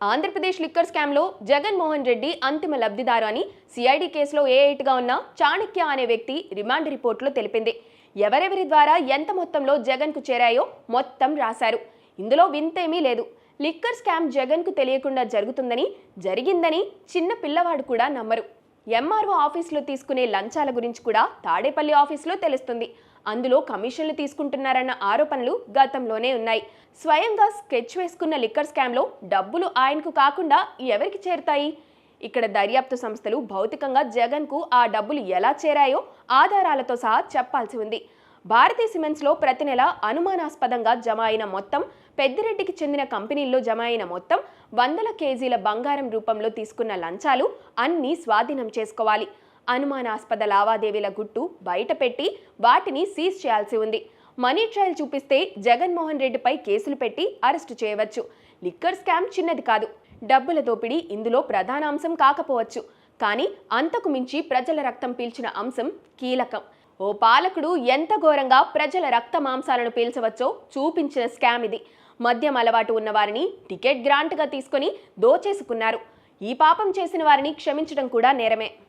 Andhra Pradesh liquor స్కామ్లో జగన్మోహన్ రెడ్డి అంతిమ లబ్ధిదారు అని సిఐడి కేసులో ఏఐట్గా ఉన్న చాణక్య అనే వ్యక్తి రిమాండ్ రిపోర్టులో తెలిపింది. ఎవరెవరి ద్వారా ఎంత మొత్తంలో జగన్కు చేరాయో మొత్తం రాశారు. ఇందులో వింతేమీ లేదు. లిక్కర్ స్కామ్ జగన్కు తెలియకుండా జరిగిందని చిన్న పిల్లవాడు కూడా నమ్మరు. ఎంఆర్ఓ ఆఫీసులో తీసుకునే లంచాల గురించి కూడా తాడేపల్లి ఆఫీసులో తెలుస్తుంది. అందులో కమిషన్లు తీసుకుంటున్నారన్న ఆరోపణలు గతంలోనే ఉన్నాయి. స్వయంగా స్కెచ్ వేసుకున్న లిక్కర్ స్కామ్లో డబ్బులు ఆయనకు కాకుండా ఎవరికి చేరుతాయి? ఇక్కడ దర్యాప్తు సంస్థలు భౌతికంగా జగన్కు ఆ డబ్బులు ఎలా చేరాయో ఆధారాలతో సహా చెప్పాల్సి ఉంది. భారతీ సిమెంట్స్లో ప్రతి నెల అనుమానాస్పదంగా జమ అయిన మొత్తం, పెద్దిరెడ్డికి చెందిన కంపెనీల్లో జమ అయిన మొత్తం, వందల కేజీల బంగారం రూపంలో తీసుకున్న లంచాలు అన్నీ స్వాధీనం చేసుకోవాలి. అనుమానాస్పద లావాదేవీల గుట్టు బయటపెట్టి వాటిని సీజ్ చేయాల్సి ఉంది. మనీ ట్రయల్ చూపిస్తే జగన్మోహన్ రెడ్డిపై కేసులు పెట్టి అరెస్టు చేయవచ్చు. లిక్కర్ స్కామ్ చిన్నది కాదు. డబ్బుల దోపిడీ ఇందులో ప్రధాన అంశం కాకపోవచ్చు, కానీ అంతకు మించి ప్రజల రక్తం పీల్చిన అంశం కీలకం. ఓ పాలకుడు ఎంత ఘోరంగా ప్రజల రక్త మాంసాలను పీల్చవచ్చో చూపించిన స్కామ్ ఇది. మద్యం అలవాటు ఉన్న వారిని టికెట్ గ్రాంట్గా తీసుకొని దోచేసుకున్నారు. ఈ పాపం చేసిన వారిని క్షమించడం కూడా నేరమే.